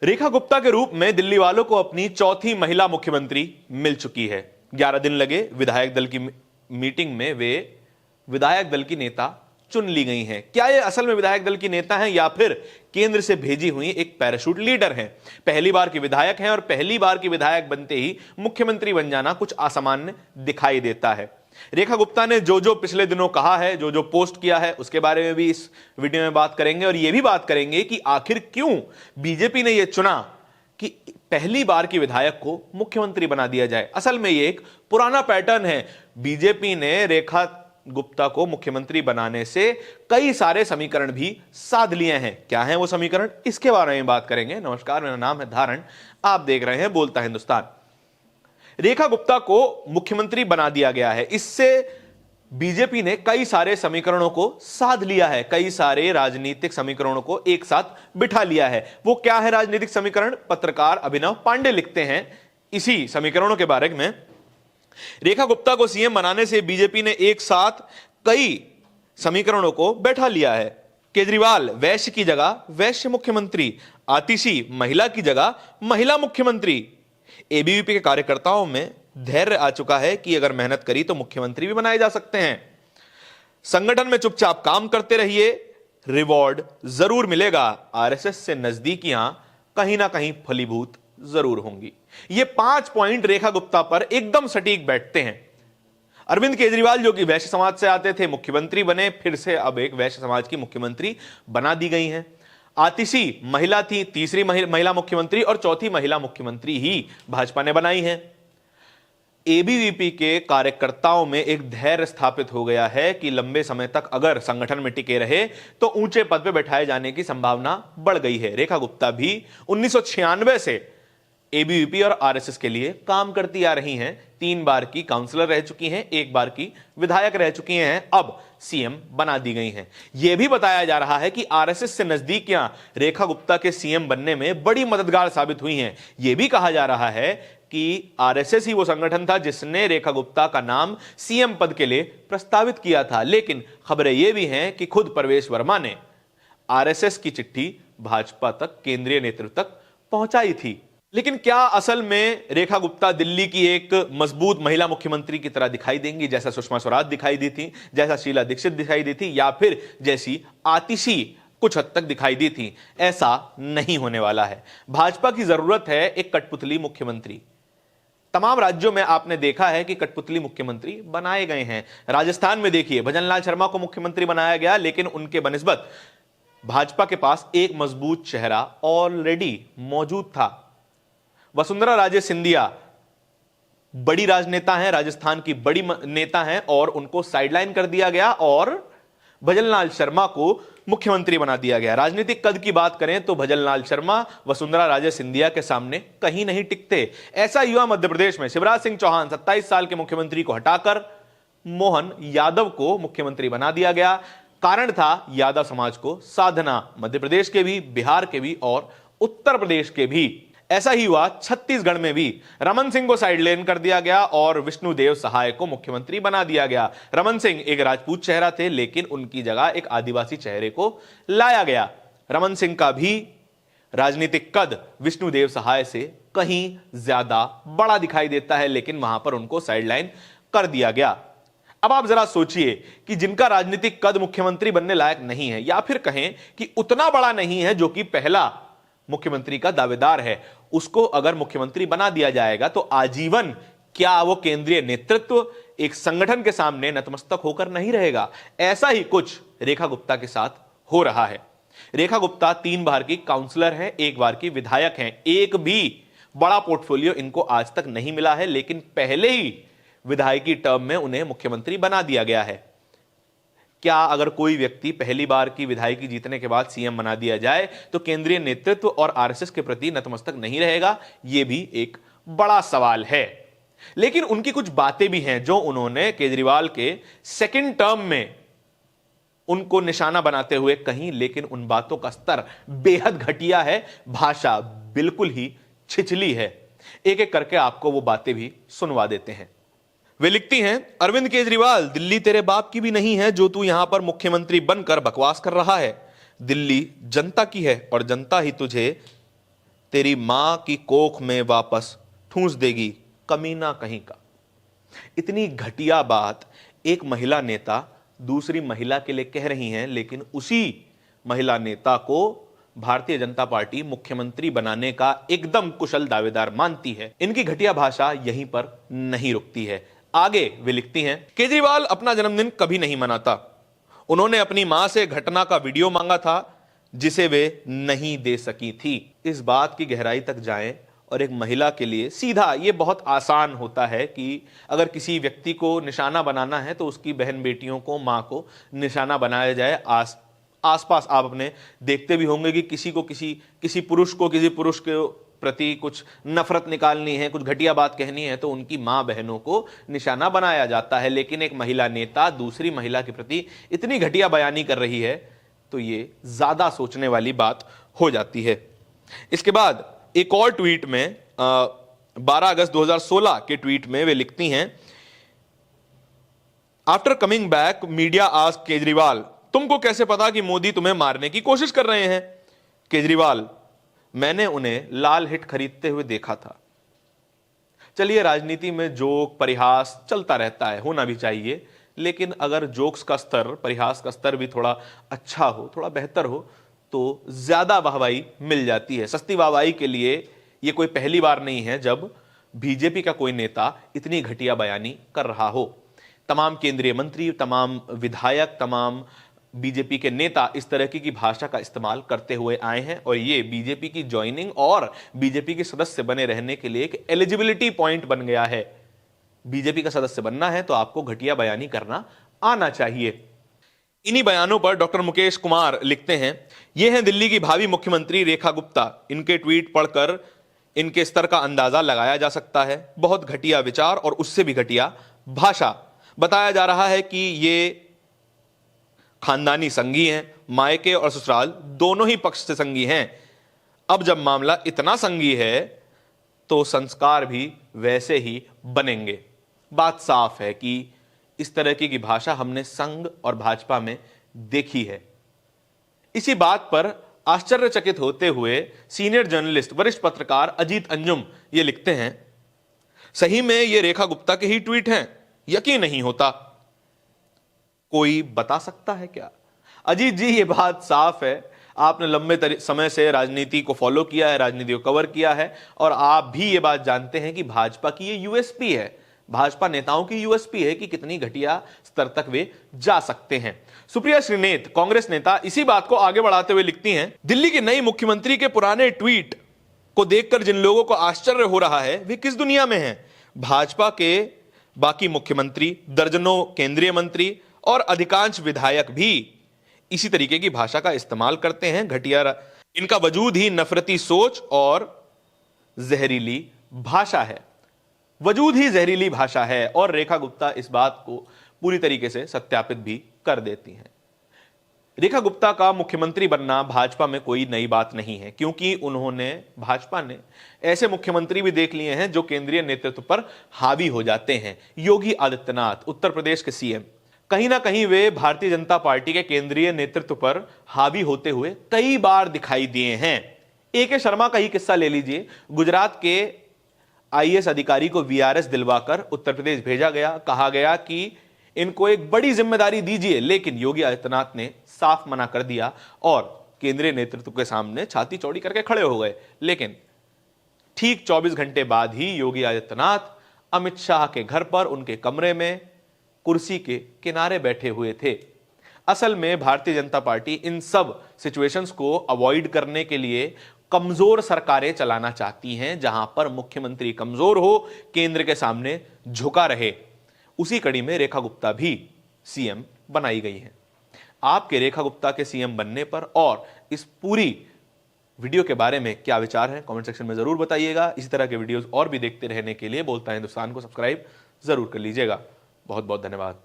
रेखा गुप्ता के रूप में दिल्ली वालों को अपनी चौथी महिला मुख्यमंत्री मिल चुकी है। 11 दिन लगे विधायक दल की मीटिंग में वे विधायक दल की नेता चुन ली गई हैं। क्या ये असल में विधायक दल की नेता हैं या फिर केंद्र से भेजी हुई एक पैराशूट लीडर हैं? पहली बार की विधायक हैं और पहली बार की विधायक बनते ही मुख्यमंत्री बन जाना कुछ असामान्य दिखाई देता है। रेखा गुप्ता ने जो जो पिछले दिनों कहा है, जो जो पोस्ट किया है, उसके बारे में भी इस वीडियो में बात करेंगे और यह भी बात करेंगे कि आखिर क्यों बीजेपी ने यह चुना कि पहली बार की विधायक को मुख्यमंत्री बना दिया जाए। असल में यह एक पुराना पैटर्न है। बीजेपी ने रेखा गुप्ता को मुख्यमंत्री बनाने से कई सारे समीकरण भी साध लिए हैं। क्या है वो समीकरण, इसके बारे में बात करेंगे। नमस्कार, मेरा नाम है धारण, आप देख रहे हैं बोलता हिंदुस्तान। रेखा गुप्ता को मुख्यमंत्री बना दिया गया है। इससे बीजेपी ने कई सारे समीकरणों को साध लिया है, कई सारे राजनीतिक समीकरणों को एक साथ बिठा लिया है। वो क्या है राजनीतिक समीकरण? पत्रकार अभिनव पांडे लिखते हैं इसी समीकरणों के बारे में। रेखा गुप्ता को सीएम बनाने से बीजेपी ने एक साथ कई समीकरणों को बैठा लिया है। केजरीवाल वैश्य की जगह वैश्य मुख्यमंत्री, आतिशी महिला की जगह महिला मुख्यमंत्री। एबीवीपी के कार्यकर्ताओं में धैर्य आ चुका है कि अगर मेहनत करी तो मुख्यमंत्री भी बनाए जा सकते हैं। संगठन में चुपचाप काम करते रहिए, रिवॉर्ड जरूर मिलेगा। आरएसएस से नजदीकियां कहीं ना कहीं फलीभूत जरूर होंगी। ये 5 पॉइंट रेखा गुप्ता पर एकदम सटीक बैठते हैं। अरविंद केजरीवाल जो कि वैश्य समाज से आते थे, मुख्यमंत्री बने, फिर से अब एक वैश्य समाज की मुख्यमंत्री बना दी गई हैं। आतिशी महिला थी, तीसरी महिला मुख्यमंत्री और चौथी महिला मुख्यमंत्री ही भाजपा ने बनाई है। एबीवीपी के कार्यकर्ताओं में एक धैर्य स्थापित हो गया है कि लंबे समय तक अगर संगठन में टिके रहे तो ऊंचे पद पे बैठाए जाने की संभावना बढ़ गई है। रेखा गुप्ता भी 1996 से एबीवीपी और आरएसएस के लिए काम करती आ रही हैं। 3 बार की काउंसलर रह चुकी हैं, 1 बार की विधायक रह चुकी हैं, अब सीएम बना दी गई हैं। यह भी बताया जा रहा है कि आरएसएस से नजदीकियां रेखा गुप्ता के सीएम बनने में बड़ी मददगार साबित हुई हैं। यह भी कहा जा रहा है कि आरएसएस ही वो संगठन था जिसने रेखा गुप्ता का नाम सीएम पद के लिए प्रस्तावित किया था। लेकिन खबरें यह भी हैं कि खुद परवेश वर्मा ने आरएसएस की चिट्ठी भाजपा तक, केंद्रीय नेतृत्व तक पहुंचाई थी। लेकिन क्या असल में रेखा गुप्ता दिल्ली की एक मजबूत महिला मुख्यमंत्री की तरह दिखाई देंगी, जैसा सुषमा स्वराज दिखाई दी थी, जैसा शीला दीक्षित दिखाई दी थी, या फिर जैसी आतिशी कुछ हद तक दिखाई दी थी? ऐसा नहीं होने वाला है। भाजपा की जरूरत है एक कठपुतली मुख्यमंत्री। तमाम राज्यों में आपने देखा है कि कठपुतली मुख्यमंत्री बनाए गए हैं। राजस्थान में देखिए, भजनलाल शर्मा को मुख्यमंत्री बनाया गया, लेकिन उनके बनिस्बत भाजपा के पास एक मजबूत चेहरा ऑलरेडी मौजूद था। वसुंधरा राजे सिंधिया बड़ी राजनेता हैं, राजस्थान की बड़ी नेता हैं, और उनको साइडलाइन कर दिया गया और भजनलाल शर्मा को मुख्यमंत्री बना दिया गया। राजनीतिक कद की बात करें तो भजनलाल शर्मा वसुंधरा राजे सिंधिया के सामने कहीं नहीं टिकते। ऐसा हुआ मध्य प्रदेश में। शिवराज सिंह चौहान 27 साल के मुख्यमंत्री को हटाकर मोहन यादव को मुख्यमंत्री बना दिया गया। कारण था यादव समाज को साधना, मध्य प्रदेश के भी, बिहार के भी और उत्तर प्रदेश के भी। ऐसा ही हुआ छत्तीसगढ़ में भी। रमन सिंह को साइडलाइन कर दिया गया और विष्णुदेव सहाय को मुख्यमंत्री बना दिया गया। रमन सिंह एक राजपूत चेहरा थे, लेकिन उनकी जगह एक आदिवासी चेहरे को लाया गया। रमन सिंह का भी राजनीतिक कद विष्णुदेव सहाय से कहीं ज्यादा बड़ा दिखाई देता है, लेकिन वहां पर उनको साइडलाइन कर दिया गया। अब आप जरा सोचिए कि जिनका राजनीतिक कद मुख्यमंत्री बनने लायक नहीं है, या फिर कहें कि उतना बड़ा नहीं है जो कि पहला मुख्यमंत्री का दावेदार है, उसको अगर मुख्यमंत्री बना दिया जाएगा तो आजीवन क्या वो केंद्रीय नेतृत्व एक संगठन के सामने नतमस्तक होकर नहीं रहेगा? ऐसा ही कुछ रेखा गुप्ता के साथ हो रहा है। रेखा गुप्ता 3 बार की काउंसलर हैं, 1 बार की विधायक हैं। एक भी बड़ा पोर्टफोलियो इनको आज तक नहीं मिला है, लेकिन पहले ही विधायकी टर्म में उन्हें मुख्यमंत्री बना दिया गया है। क्या अगर कोई व्यक्ति पहली बार की विधायकी जीतने के बाद सीएम बना दिया जाए तो केंद्रीय नेतृत्व और आरएसएस के प्रति नतमस्तक नहीं रहेगा? यह भी एक बड़ा सवाल है। लेकिन उनकी कुछ बातें भी हैं जो उन्होंने केजरीवाल के सेकंड टर्म में उनको निशाना बनाते हुए कहीं, लेकिन उन बातों का स्तर बेहद घटिया है, भाषा बिल्कुल ही छिछली है। एक एक करके आपको वो बातें भी सुनवा देते हैं। वे लिखती हैं, अरविंद केजरीवाल, दिल्ली तेरे बाप की भी नहीं है जो तू यहां पर मुख्यमंत्री बनकर बकवास कर रहा है। दिल्ली जनता की है और जनता ही तुझे तेरी मां की कोख में वापस ठूंस देगी कमीना कहीं का। इतनी घटिया बात एक महिला नेता दूसरी महिला के लिए कह रही हैं, लेकिन उसी महिला नेता को भारतीय जनता पार्टी मुख्यमंत्री बनाने का एकदम कुशल दावेदार मानती है। इनकी घटिया भाषा यहीं पर नहीं रुकती है। आगे वे लिखती हैं, केजरीवाल अपना जन्मदिन कभी नहीं मनाता। उन्होंने अपनी मां से घटना का वीडियो मांगा था जिसे वे नहीं दे सकी थी। इस बात की गहराई तक जाएं और एक महिला के लिए सीधा ये बहुत आसान होता है कि अगर किसी व्यक्ति को निशाना बनाना है तो उसकी बहन बेटियों को, मां को निशाना बनाया जाए। आसपास आप अपने देखते भी होंगे कि किसी पुरुष को किसी पुरुष के प्रति कुछ नफरत निकालनी है, कुछ घटिया बात कहनी है तो उनकी मां बहनों को निशाना बनाया जाता है। लेकिन एक महिला नेता दूसरी महिला के प्रति इतनी घटिया बयानी कर रही है तो ये ज्यादा सोचने वाली बात हो जाती है। इसके बाद एक और ट्वीट में 12 अगस्त 2016 के ट्वीट में वे लिखती हैं, after coming back media asked Kejriwal, तुमको कैसे पता कि मोदी तुम्हें मारने की कोशिश कर रहे हैं? केजरीवाल, मैंने उन्हें लाल हिट खरीदते हुए देखा था। चलिए, राजनीति में जोक परिहास चलता रहता है, होना भी चाहिए, लेकिन अगर जोक्स का स्तर, परिहास का स्तर भी थोड़ा अच्छा हो, थोड़ा बेहतर हो तो ज्यादा वाहवाही मिल जाती है। सस्ती वाहवाही के लिए यह कोई पहली बार नहीं है जब बीजेपी का कोई नेता इतनी घटिया बयानी कर रहा हो। तमाम केंद्रीय मंत्री, तमाम विधायक, तमाम बीजेपी के नेता इस तरह की भाषा का इस्तेमाल करते हुए आए हैं और ये बीजेपी की ज्वाइनिंग और बीजेपी के सदस्य बने रहने के लिए एक एलिजिबिलिटी पॉइंट बन गया है। बीजेपी का सदस्य बनना है तो आपको घटिया बयानी करना आना चाहिए। इन्हीं बयानों पर डॉक्टर मुकेश कुमार लिखते हैं, ये हैं दिल्ली की भावी मुख्यमंत्री रेखा गुप्ता। इनके ट्वीट पढ़कर इनके स्तर का अंदाजा लगाया जा सकता है। बहुत घटिया विचार और उससे भी घटिया भाषा। बताया जा रहा है कि ये खानदानी संगी हैं, मायके और ससुराल दोनों ही पक्ष से संगी हैं। अब जब मामला इतना संगी है तो संस्कार भी वैसे ही बनेंगे। बात साफ है कि इस तरह की भाषा हमने संघ और भाजपा में देखी है। इसी बात पर आश्चर्यचकित होते हुए सीनियर जर्नलिस्ट, वरिष्ठ पत्रकार अजीत अंजुम ये लिखते हैं, सही में ये रेखा गुप्ता के ही ट्वीट हैं, यकीन नहीं होता। कोई बता सकता है क्या? अजीत जी, ये बात साफ है, आपने लंबे समय से राजनीति को फॉलो किया है, राजनीति को कवर किया है और आप भी ये बात जानते हैं कि भाजपा की ये यूएसपी है, भाजपा नेताओं की यूएसपी है कि कितनी घटिया स्तर तक वे जा सकते हैं। सुप्रिया श्रीनेत, कांग्रेस नेता, इसी बात को आगे बढ़ाते हुए लिखती हैं, दिल्ली की नई मुख्यमंत्री के पुराने ट्वीट को देखकर जिन लोगों को आश्चर्य हो रहा है वे किस दुनिया में हैं? भाजपा के बाकी मुख्यमंत्री, दर्जनों केंद्रीय मंत्री और अधिकांश विधायक भी इसी तरीके की भाषा का इस्तेमाल करते हैं। घटिया, इनका वजूद ही नफरती सोच और जहरीली भाषा है। वजूद ही जहरीली भाषा है और रेखा गुप्ता इस बात को पूरी तरीके से सत्यापित भी कर देती हैं। रेखा गुप्ता का मुख्यमंत्री बनना भाजपा में कोई नई बात नहीं है, क्योंकि भाजपा ने ऐसे मुख्यमंत्री भी देख लिए हैं जो केंद्रीय नेतृत्व पर हावी हो जाते हैं। योगी आदित्यनाथ, उत्तर प्रदेश के सीएम, कहीं ना कहीं वे भारतीय जनता पार्टी के केंद्रीय नेतृत्व पर हावी होते हुए कई बार दिखाई दिए हैं। ए.के. शर्मा का ही किस्सा ले लीजिए। गुजरात के आईएएस अधिकारी को वीआरएस दिलवाकर उत्तर प्रदेश भेजा गया, कहा गया कि इनको एक बड़ी जिम्मेदारी दीजिए, लेकिन योगी आदित्यनाथ ने साफ मना कर दिया और केंद्रीय नेतृत्व के सामने छाती चौड़ी करके खड़े हो गए। लेकिन ठीक 24 घंटे बाद ही योगी आदित्यनाथ अमित शाह के घर पर उनके कमरे में कुर्सी के किनारे बैठे हुए थे। असल में भारतीय जनता पार्टी इन सब सिचुएशंस को अवॉइड करने के लिए कमजोर सरकारें चलाना चाहती हैं, जहां पर मुख्यमंत्री कमजोर हो, केंद्र के सामने झुका रहे। उसी कड़ी में रेखा गुप्ता भी सीएम बनाई गई है। आपके रेखा गुप्ता के सीएम बनने पर और इस पूरी वीडियो के बारे में क्या विचार है, कमेंट सेक्शन में जरूर बताइएगा। इसी तरह के वीडियोस और भी देखते रहने के लिए बोलता है हिंदुस्तान को सब्सक्राइब जरूर कर लीजिएगा। बहुत बहुत धन्यवाद।